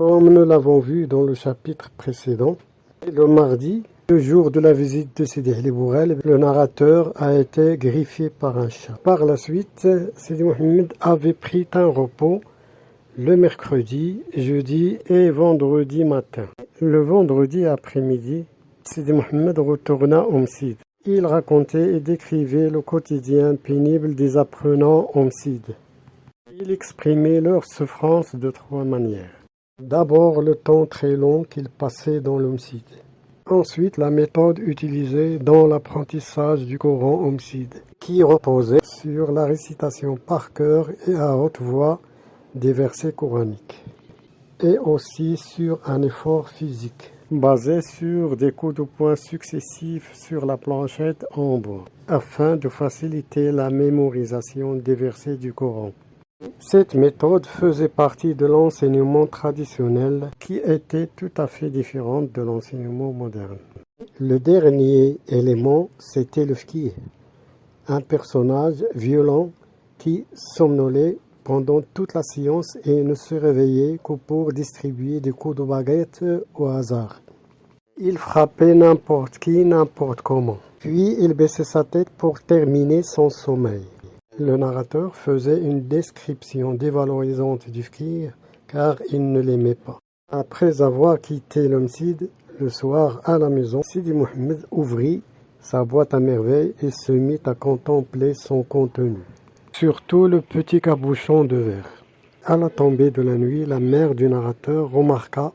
Comme nous l'avons vu dans le chapitre précédent, le mardi, le jour de la visite de Sidi Ali Bourel, le narrateur a été greffé par un chat. Par la suite, Sidi Mohamed avait pris un repos le mercredi, jeudi et vendredi matin. Le vendredi après-midi, Sidi Mohamed retourna au Msid. Il racontait et décrivait le quotidien pénible des apprenants au Msid. Il exprimait leur souffrance de trois manières. D'abord, le temps très long qu'ils passaient dans le Msid. Ensuite, la méthode utilisée dans l'apprentissage du Coran au Msid, qui reposait sur la récitation par cœur et à haute voix des versets coraniques, et aussi sur un effort physique, basé sur des coups de poing successifs sur la planchette en bois, afin de faciliter la mémorisation des versets du Coran. Cette méthode faisait partie de l'enseignement traditionnel qui était tout à fait différente de l'enseignement moderne. Le dernier élément, c'était le fiqh, un personnage violent qui somnolait pendant toute la séance et ne se réveillait que pour distribuer des coups de baguette au hasard. Il frappait n'importe qui, n'importe comment. Puis il baissait sa tête pour terminer son sommeil. Le narrateur faisait une description dévalorisante du fiqh car il ne l'aimait pas. Après avoir quitté le Msid, le soir à la maison, Sidi Mohamed ouvrit sa boîte à merveilles et se mit à contempler son contenu. Surtout le petit cabochon de verre. À la tombée de la nuit, la mère du narrateur remarqua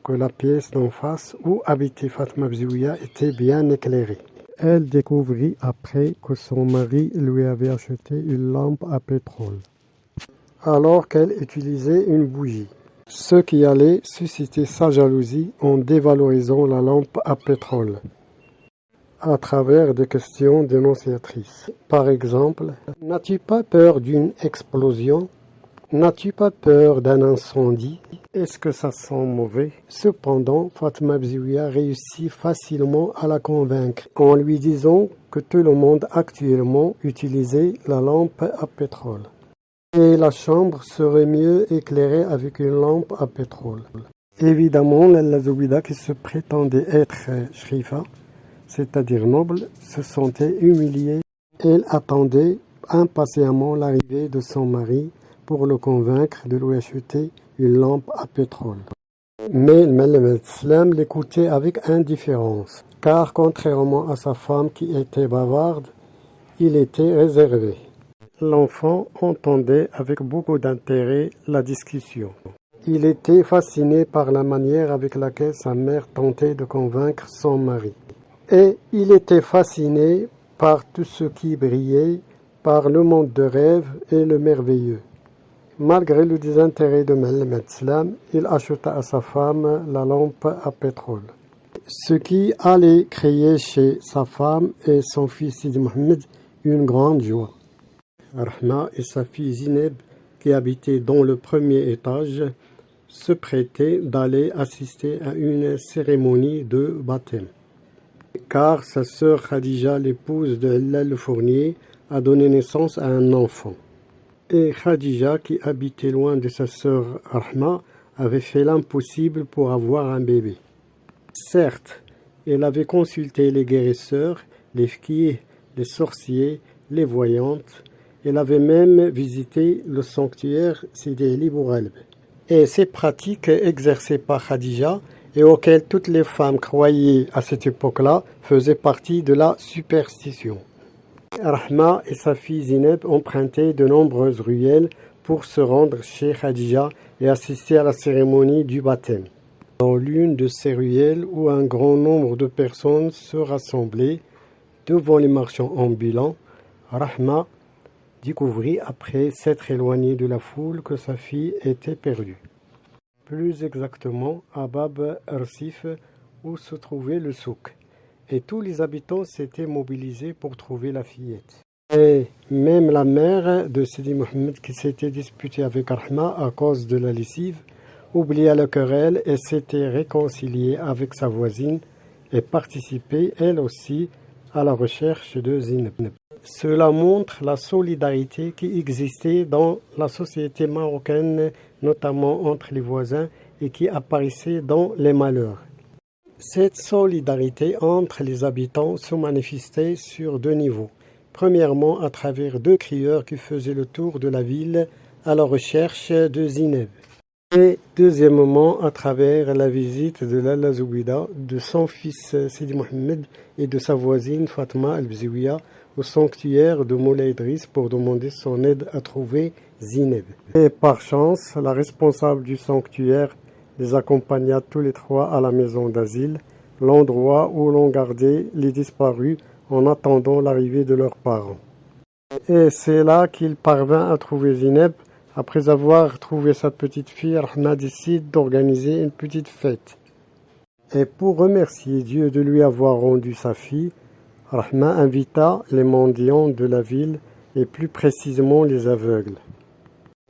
que la pièce d'en face où habitait Fatma Bzouia était bien éclairée. Elle découvrit après que son mari lui avait acheté une lampe à pétrole, alors qu'elle utilisait une bougie, ce qui allait susciter sa jalousie en dévalorisant la lampe à pétrole à travers des questions dénonciatrices. Par exemple, n'as-tu pas peur d'une explosion? N'as-tu pas peur d'un incendie? Est-ce que ça sent mauvais? Cependant, Fatma Bzouia réussit facilement à la convaincre en lui disant que tout le monde actuellement utilisait la lampe à pétrole. Et la chambre serait mieux éclairée avec une lampe à pétrole. Évidemment, la Zoubida qui se prétendait être shrifa, c'est-à-dire noble, se sentait humiliée. Elle attendait impatiemment l'arrivée de son mari pour le convaincre de lui acheter une lampe à pétrole. Mais le Malem Islam l'écoutait avec indifférence, car contrairement à sa femme qui était bavarde, il était réservé. L'enfant entendait avec beaucoup d'intérêt la discussion. Il était fasciné par la manière avec laquelle sa mère tentait de convaincre son mari. Et il était fasciné par tout ce qui brillait, par le monde de rêve et le merveilleux. Malgré le désintérêt de Malem Islam, il acheta à sa femme la lampe à pétrole. Ce qui allait créer chez sa femme et son fils Sidi Mohamed une grande joie. Rahma et sa fille Zineb, qui habitaient dans le premier étage, se prêtaient d'aller assister à une cérémonie de baptême. Car sa sœur Khadija, l'épouse de Hillal le fournier, a donné naissance à un enfant. Et Khadija, qui habitait loin de sa sœur Rahma, avait fait l'impossible pour avoir un bébé. Certes, elle avait consulté les guérisseurs, les fiqh, les sorciers, les voyantes. Elle avait même visité le sanctuaire Sidi Ali Bourel. Et ces pratiques exercées par Khadija et auxquelles toutes les femmes croyaient à cette époque-là faisaient partie de la superstition. Rahma et sa fille Zineb empruntaient de nombreuses ruelles pour se rendre chez Khadija et assister à la cérémonie du baptême. Dans l'une de ces ruelles où un grand nombre de personnes se rassemblaient devant les marchands ambulants, Rahma découvrit après s'être éloignée de la foule que sa fille était perdue. Plus exactement à Bab Arsif où se trouvait le souk. Et tous les habitants s'étaient mobilisés pour trouver la fillette. Et même la mère de Sidi Mohamed qui s'était disputée avec Rahma à cause de la lessive, oublia la querelle et s'était réconciliée avec sa voisine et participait elle aussi à la recherche de Zineb. Cela montre la solidarité qui existait dans la société marocaine, notamment entre les voisins, et qui apparaissait dans les malheurs. Cette solidarité entre les habitants se manifestait sur deux niveaux. Premièrement, à travers deux crieurs qui faisaient le tour de la ville à la recherche de Zineb. Et deuxièmement, à travers la visite de Lalla Zoubida, de son fils Sidi Mohamed et de sa voisine Fatma Al-Bziouia au sanctuaire de Moulay Idriss pour demander son aide à trouver Zineb. Et par chance, la responsable du sanctuaire les accompagna tous les trois à la maison d'asile, l'endroit où l'on gardait les disparus en attendant l'arrivée de leurs parents. Et c'est là qu'il parvint à trouver Zineb. Après avoir trouvé sa petite fille, Rahma décide d'organiser une petite fête. Et pour remercier Dieu de lui avoir rendu sa fille, Rahma invita les mendiants de la ville, et plus précisément les aveugles,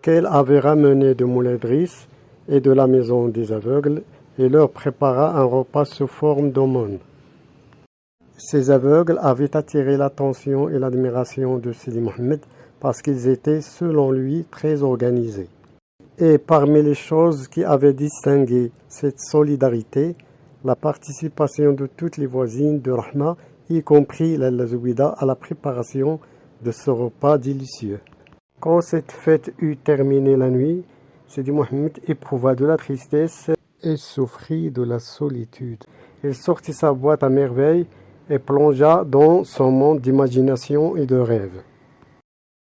qu'elle avait ramenés de Moulay Idriss et de la maison des aveugles, et leur prépara un repas sous forme d'aumône. Ces aveugles avaient attiré l'attention et l'admiration de Sidi Mohamed parce qu'ils étaient, selon lui, très organisés. Et parmi les choses qui avaient distingué cette solidarité, la participation de toutes les voisines de Rahma, y compris Lalla Zoubida, à la préparation de ce repas délicieux. Quand cette fête eut terminé la nuit, Sidi Mohamed éprouva de la tristesse et souffrit de la solitude. Il sortit sa boîte à merveille et plongea dans son monde d'imagination et de rêves.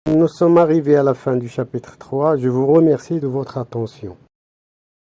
Nous sommes arrivés à la fin du chapitre 3. Je vous remercie de votre attention.